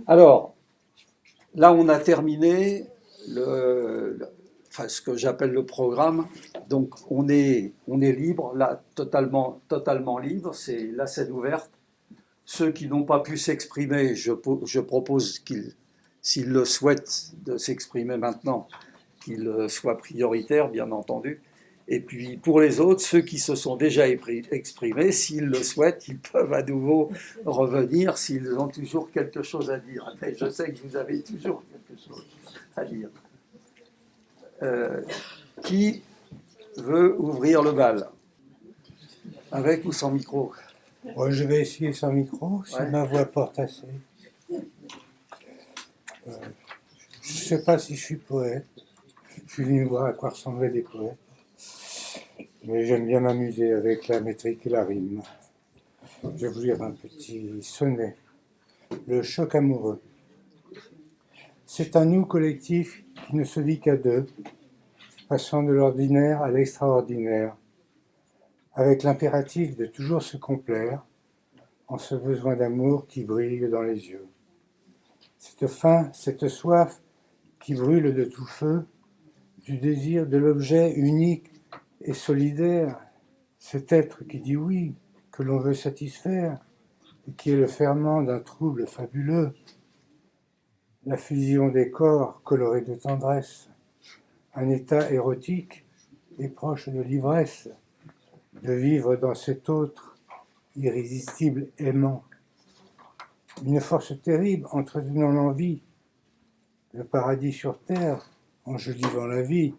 Alors, là, on a terminé ce que j'appelle le programme. Donc, on est libre, là, totalement libre. C'est la scène ouverte. Ceux qui n'ont pas pu s'exprimer, je propose qu'ils, s'ils le souhaitent, de s'exprimer maintenant, qu'ils soient prioritaires, bien entendu. Et puis pour les autres, ceux qui se sont déjà exprimés, s'ils le souhaitent, ils peuvent à nouveau revenir s'ils ont toujours quelque chose à dire. Mais je sais que vous avez toujours quelque chose à dire. Qui veut ouvrir le bal? Avec ou sans micro? Moi, je vais essayer sans micro, si ma voix porte assez. Je ne sais pas si je suis poète. Je suis venu voir à quoi ressemblaient des poètes. Mais j'aime bien m'amuser avec la métrique et la rime. Je vais vous lire un petit sonnet. Le choc amoureux. C'est un nous collectif qui ne se vit qu'à deux, passant de l'ordinaire à l'extraordinaire, avec l'impératif de toujours se complaire, en ce besoin d'amour qui brille dans les yeux. Cette faim, cette soif qui brûle de tout feu, du désir de l'objet unique et solidaire, cet être qui dit oui, que l'on veut satisfaire, et qui est le ferment d'un trouble fabuleux, la fusion des corps colorés de tendresse, un état érotique et proche de l'ivresse, de vivre dans cet autre irrésistible aimant. Une force terrible entretenant l'envie, le paradis sur terre, enjolivant la vie,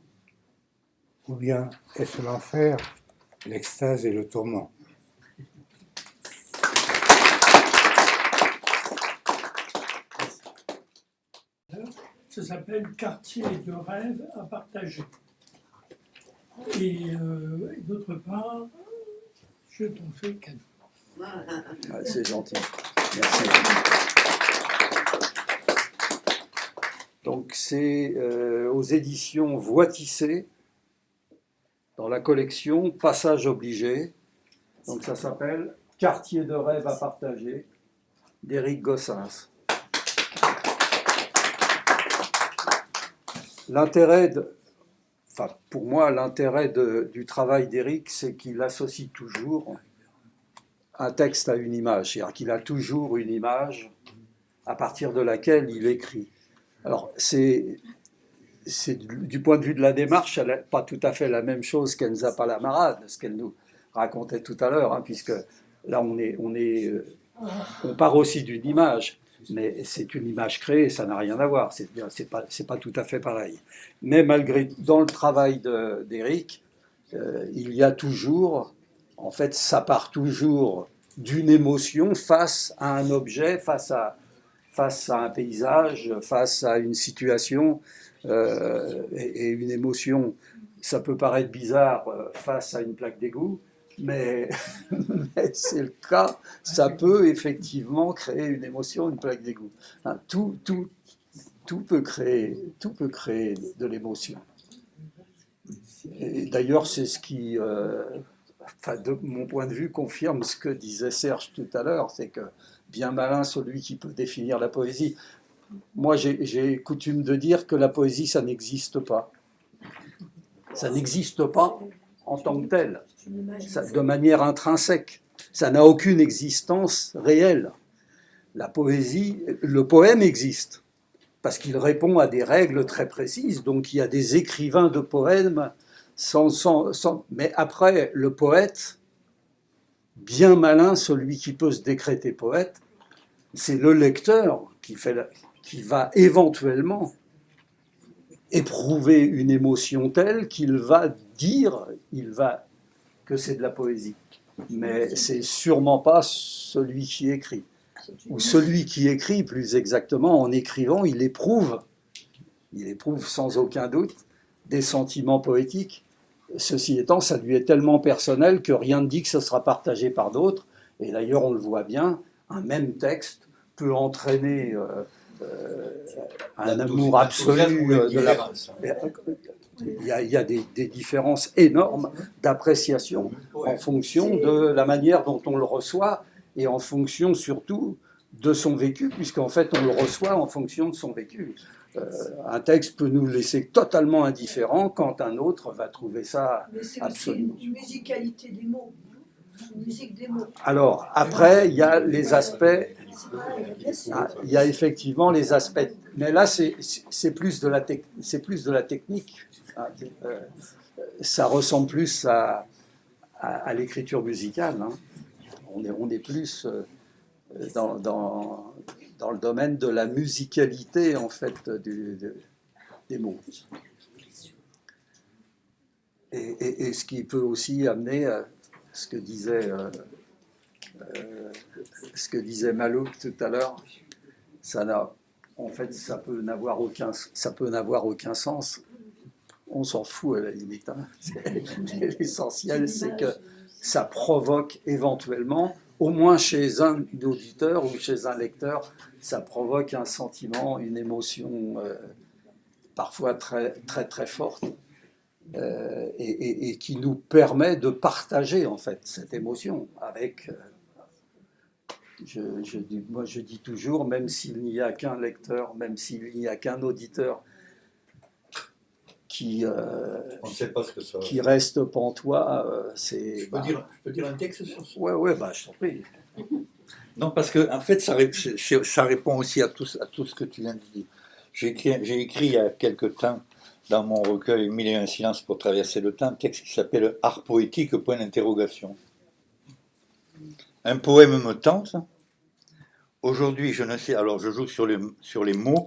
ou bien est-ce l'enfer, l'extase et le tourment? Ça s'appelle Quartier de rêve à partager. Et d'autre part, je t'en fais cadeau. C'est gentil. Merci. Donc c'est aux éditions Voix tissée, dans la collection Passage obligé. Donc ça s'appelle Quartier de rêve à partager d'Éric Gossens. Pour moi, l'intérêt du travail d'Éric, c'est qu'il associe toujours un texte à une image, c'est-à-dire qu'il a toujours une image à partir de laquelle il écrit. Alors, c'est du point de vue de la démarche, elle n'est pas tout à fait la même chose qu'Enza Palamarad, ce qu'elle nous racontait tout à l'heure, hein, puisque là, on part aussi d'une image. Mais c'est une image créée, ça n'a rien à voir, c'est pas tout à fait pareil. Mais malgré, dans le travail d'Éric, il y a toujours, en fait, ça part toujours d'une émotion face à un objet, face à un paysage, face à une situation, et une émotion, ça peut paraître bizarre face à une plaque d'égout, mais c'est le cas, ça peut effectivement créer une émotion, une plaque d'égout. Hein, tout peut créer de l'émotion. Et d'ailleurs, c'est ce qui, de mon point de vue, confirme ce que disait Serge tout à l'heure, c'est que bien malin celui qui peut définir la poésie. Moi, j'ai coutume de dire que la poésie, ça n'existe pas. Ça n'existe pas en tant que tel, de manière intrinsèque. Ça n'a aucune existence réelle. La poésie, le poème existe, parce qu'il répond à des règles très précises. Donc il y a des écrivains de poèmes, mais après, le poète, bien malin, celui qui peut se décréter poète, c'est le lecteur qui va éventuellement éprouver une émotion telle qu'il va dire que c'est de la poésie. Mais c'est sûrement pas celui qui écrit. Ou celui qui écrit, plus exactement, en écrivant, il éprouve sans aucun doute des sentiments poétiques. Ceci étant, ça lui est tellement personnel que rien ne dit que ce sera partagé par d'autres. Et d'ailleurs, on le voit bien, un même texte peut entraîner un amour absolu de la... Il y a des différences énormes d'appréciation en fonction de la manière dont on le reçoit et en fonction surtout de son vécu, puisqu'en fait on le reçoit en fonction de son vécu. Un texte peut nous laisser totalement indifférents quand un autre va trouver ça Mais c'est aussi absolument. une musicalité des mots, une musique des mots. Alors après, il y a les aspects, C'est pareil, bien sûr. il y a effectivement les aspects, mais là c'est plus de la technique. Ça ressemble plus à l'écriture musicale. Hein. On est plus dans le domaine de la musicalité en fait des mots. Et ce qui peut aussi amener à ce que disait Malouk tout à l'heure, en fait, ça peut n'avoir aucun sens. On s'en fout à la limite. Hein. L'essentiel, c'est que ça provoque éventuellement, au moins chez un auditeur ou chez un lecteur, ça provoque un sentiment, une émotion parfois très très très forte et qui nous permet de partager en fait cette émotion avec. Moi, je dis toujours, même s'il n'y a qu'un lecteur, même s'il n'y a qu'un auditeur qui On ne sait pas ce que ça. qui reste pantois, c'est. Je peux dire un texte sur ça. Ouais, je t'en prie. Non, parce que en fait, ça répond aussi à tout ce que tu viens de dire. J'ai écrit il y a quelque temps dans mon recueil 1001 silences pour traverser le temps un texte qui s'appelle Art poétique, point d'interrogation. Un poème me tente. Aujourd'hui, je ne sais. Alors, je joue sur les mots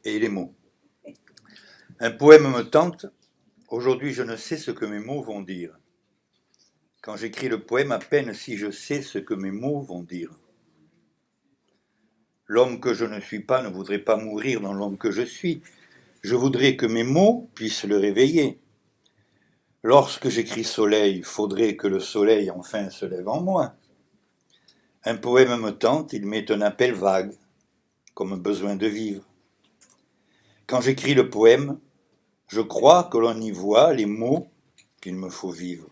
et les mots. Un poème me tente. Aujourd'hui, je ne sais ce que mes mots vont dire. Quand j'écris le poème, à peine si je sais ce que mes mots vont dire. L'homme que je ne suis pas ne voudrait pas mourir dans l'homme que je suis. Je voudrais que mes mots puissent le réveiller. Lorsque j'écris soleil, faudrait que le soleil enfin se lève en moi. Un poème me tente, il m'est un appel vague, comme besoin de vivre. Quand j'écris le poème, je crois que l'on y voit les mots qu'il me faut vivre.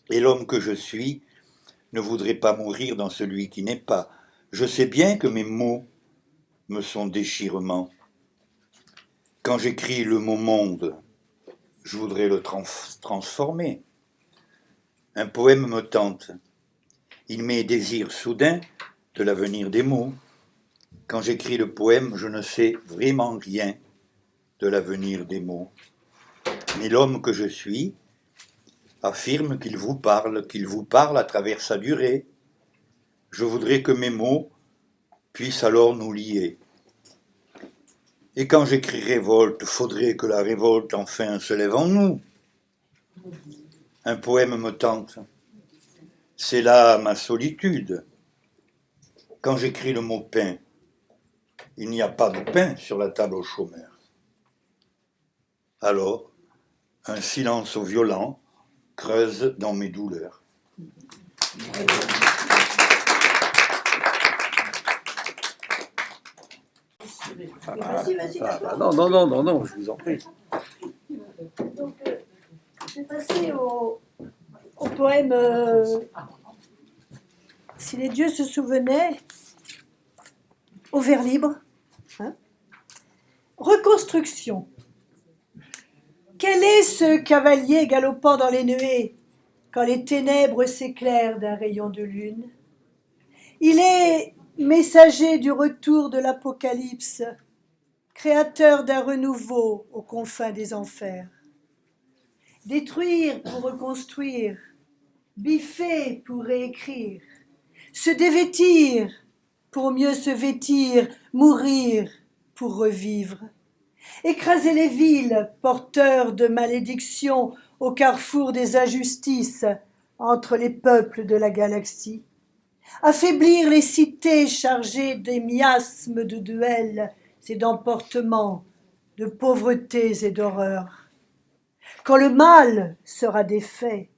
Et l'homme que je suis ne voudrait pas mourir dans celui qui n'est pas. Je sais bien que mes mots me sont déchirements. Quand j'écris le mot monde, je voudrais le transformer. Un poème me tente. Il m'est désir soudain de l'avenir des mots. Quand j'écris le poème, je ne sais vraiment rien de l'avenir des mots. Mais l'homme que je suis affirme qu'il vous parle à travers sa durée. Je voudrais que mes mots puissent alors nous lier. Et quand j'écris révolte, faudrait que la révolte enfin se lève en nous. Un poème me tente. C'est là ma solitude. Quand j'écris le mot pain, il n'y a pas de pain sur la table au chômeur. Alors, un silence violent creuse dans mes douleurs. Vas-y, d'accord. Non, je vous en prie. Donc, je vais passer au poème Si les dieux se souvenaient, au vers libre. Hein. Reconstruction. Quel est ce cavalier galopant dans les nuées quand les ténèbres s'éclairent d'un rayon de lune? Il est messager du retour de l'Apocalypse, créateur d'un renouveau aux confins des enfers. Détruire pour reconstruire, biffer pour réécrire, se dévêtir pour mieux se vêtir, mourir pour revivre. Écraser les villes, porteurs de malédictions au carrefour des injustices entre les peuples de la galaxie. Affaiblir les cités chargées des miasmes de duels et d'emportements, de pauvretés et d'horreurs. Quand le mal sera défait,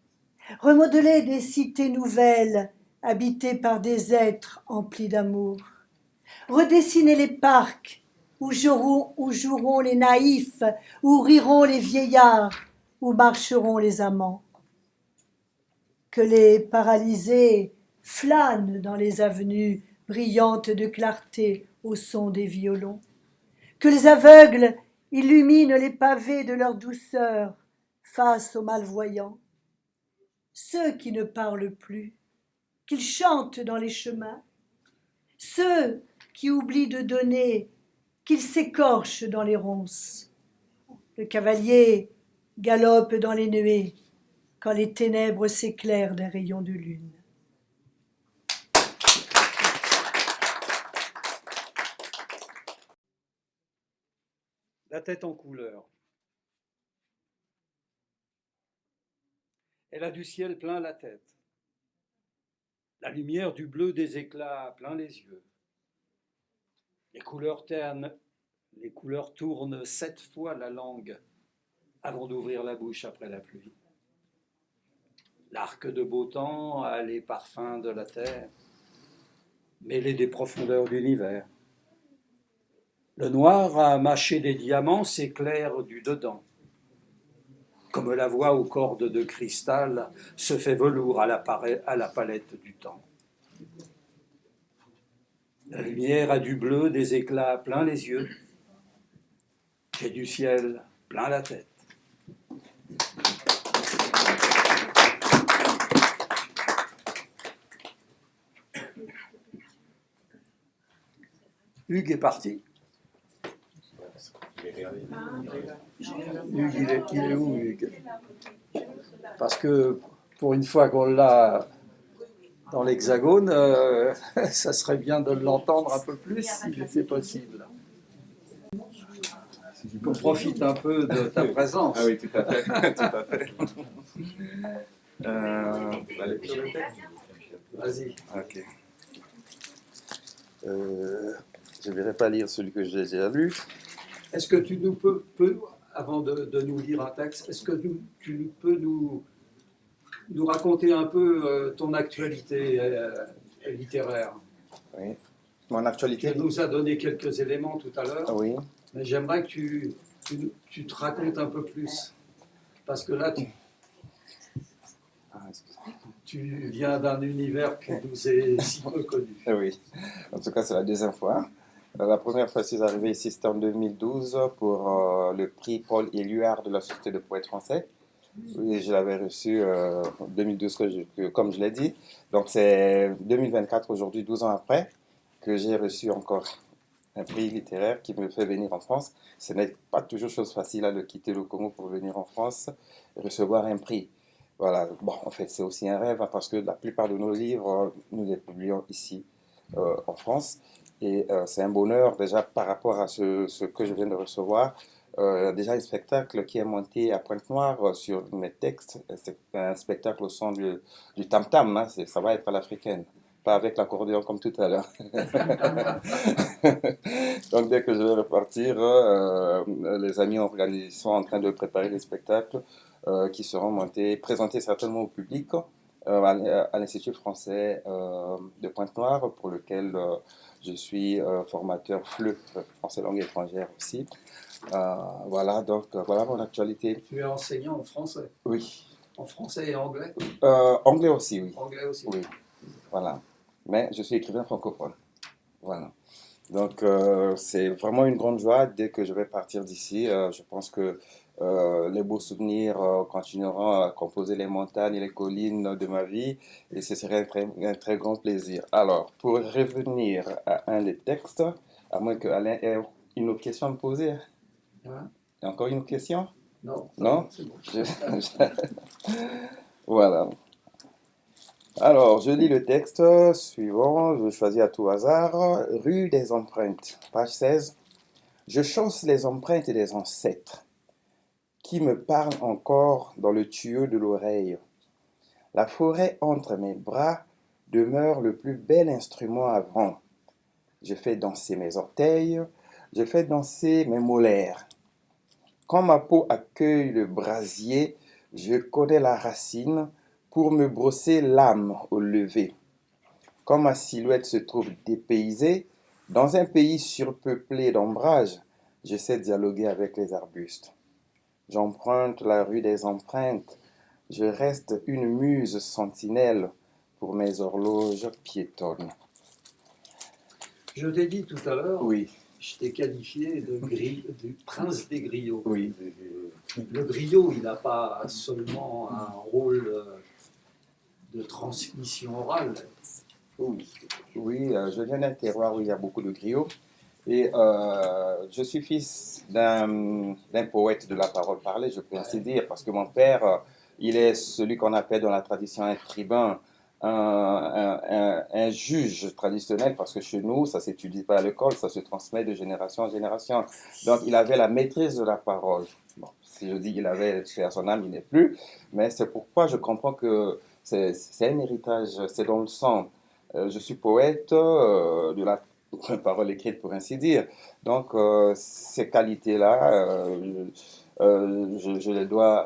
remodeler des cités nouvelles habitées par des êtres emplis d'amour. Redessiner les parcs où joueront les naïfs, où riront les vieillards, où marcheront les amants. Que les paralysés flâne dans les avenues brillantes de clarté au son des violons. Que les aveugles illuminent les pavés de leur douceur face aux malvoyants. Ceux qui ne parlent plus, qu'ils chantent dans les chemins. Ceux qui oublient de donner, qu'ils s'écorchent dans les ronces. Le cavalier galope dans les nuées quand les ténèbres s'éclairent d'un rayon de lune. La tête en couleur. Elle a du ciel plein la tête. La lumière du bleu des éclats plein les yeux. Les couleurs tournent 7 fois la langue avant d'ouvrir la bouche après la pluie. L'arc de beau temps a les parfums de la terre, mêlés des profondeurs de l'hiver. Le noir a mâché des diamants s'éclaire du dedans. Comme la voix aux cordes de cristal se fait velours à la palette du temps. La lumière a du bleu, des éclats plein les yeux. J'ai du ciel plein la tête. Hugues est parti. Hugues, il est où, Hugues? Parce que pour une fois qu'on l'a dans l'Hexagone, ça serait bien de l'entendre un peu plus, si c'est possible. Qu'on profite un peu de ta présence. Ah oui, tout à fait. Tout à fait. La lecture de texte. Vas-y. Ok. Je ne vais pas lire celui que j'ai déjà lu. Est-ce que tu nous peux avant de nous lire un texte, est-ce que tu peux nous raconter un peu ton actualité littéraire? Oui. Mon actualité. Tu nous as donné quelques éléments tout à l'heure, Oui. mais j'aimerais que tu te racontes un peu plus. Parce que là, tu viens d'un univers qui nous est si peu connu. Oui. En tout cas, c'est la deuxième fois. La première fois que je suis arrivé ici, c'était en 2012 pour le prix Paul Éluard de la Société de poètes français. Oui, je l'avais reçu en 2012, comme je l'ai dit. Donc, c'est 2024, aujourd'hui, 12 ans après, que j'ai reçu encore un prix littéraire qui me fait venir en France. Ce n'est pas toujours chose facile de quitter le Congo pour venir en France et recevoir un prix. Voilà. Bon, en fait, c'est aussi un rêve parce que la plupart de nos livres, nous les publions ici en France. Et c'est un bonheur déjà par rapport à ce que je viens de recevoir. Déjà un spectacle qui est monté à Pointe-Noire sur mes textes. C'est un spectacle au son du tam-tam, hein. Ça va être à l'africaine, pas avec l'accordéon comme tout à l'heure. Donc dès que je vais repartir, les amis sont en train de préparer les spectacles qui seront montés, présentés certainement au public à l'Institut français de Pointe-Noire, pour lequel je suis formateur FLE, français langue étrangère aussi. Voilà, donc voilà mon actualité. Tu es enseignant en français? Oui. En français et anglais? Anglais aussi, oui. Anglais aussi? Oui, voilà. Mais je suis écrivain francophone. Voilà. Donc c'est vraiment une grande joie dès que je vais partir d'ici. Je pense que les beaux souvenirs continueront à composer les montagnes et les collines de ma vie, et ce serait un très grand plaisir. Alors, pour revenir à un des textes, à moins que Alain ait une autre question à me poser. Hein? Il y a encore une autre question? Non. Non? C'est bon. Voilà. Alors, je lis le texte suivant, je choisis à tout hasard. Rue des empreintes, page 16. Je chausse les empreintes des ancêtres qui me parlent encore dans le tuyau de l'oreille. La forêt entre mes bras demeure le plus bel instrument à vent. Je fais danser mes orteils, je fais danser mes molaires. Quand ma peau accueille le brasier, je connais la racine pour me brosser l'âme au lever. Quand ma silhouette se trouve dépaysée, dans un pays surpeuplé d'ombrages, je sais dialoguer avec les arbustes. J'emprunte la rue des empreintes, je reste une muse sentinelle pour mes horloges piétonnes. Je t'ai dit tout à l'heure, Oui, je t'ai qualifié du prince des griots. oui. Le griot, il n'a pas seulement un rôle de transmission orale. Oui, oui, je viens d'un terroir où il y a beaucoup de griots. Et je suis fils d'un poète de la parole parlée, je peux ainsi dire, parce que mon père, il est celui qu'on appelle dans la tradition un tribun, un juge traditionnel, parce que chez nous, ça ne s'étudie pas à l'école, ça se transmet de génération en génération. Donc, il avait la maîtrise de la parole. Bon, si je dis qu'il avait chez son âme, il n'est plus, mais c'est pourquoi je comprends que c'est un héritage, c'est dans le sang. Je suis poète de la parole écrite pour ainsi dire. Donc ces qualités-là, je les dois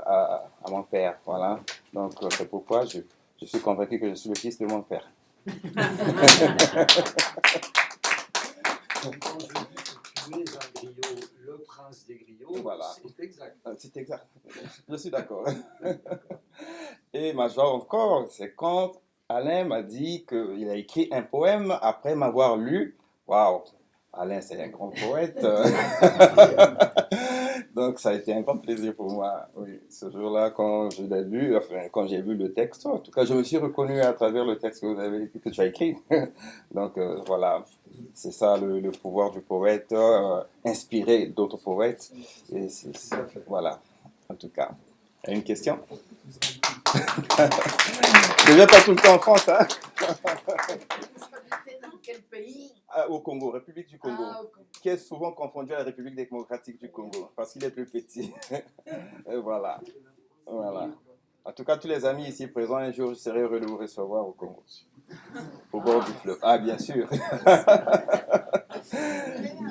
à mon père. Voilà. Donc c'est pourquoi je suis convaincu que je suis le fils de mon père. Quand je dis que tu es un griot, le prince des griots, Voilà. c'est exact. C'est exact. Je suis d'accord. Et ma joie encore, c'est quand Alain m'a dit qu'il a écrit un poème après m'avoir lu. Waouh! Alain, c'est un grand poète. Donc, ça a été un grand plaisir pour moi. Oui, ce jour-là, quand je l'ai lu, enfin, quand j'ai vu le texte, en tout cas, je me suis reconnu à travers le texte que tu as écrit. Donc, voilà, c'est ça le pouvoir du poète, inspirer d'autres poètes. Et voilà, en tout cas. Une question? Je ne viens pas tout le temps en France, hein? Dans quel pays? Au Congo, République du Congo, Ah, au Congo. qui est souvent confondu à la République démocratique du Congo, parce qu'il est plus petit. Et voilà. Voilà. En tout cas, tous les amis ici présents, un jour, je serai heureux de vous recevoir au Congo, au bord du fleuve. Ah, bien sûr.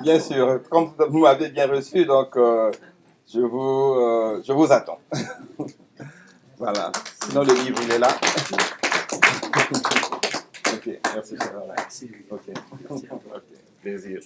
Bien sûr. Comme vous m'avez bien reçu, donc je vous attends. Voilà. Sinon, le livre, il est là. Ok, merci. Ok, ok, plaisir.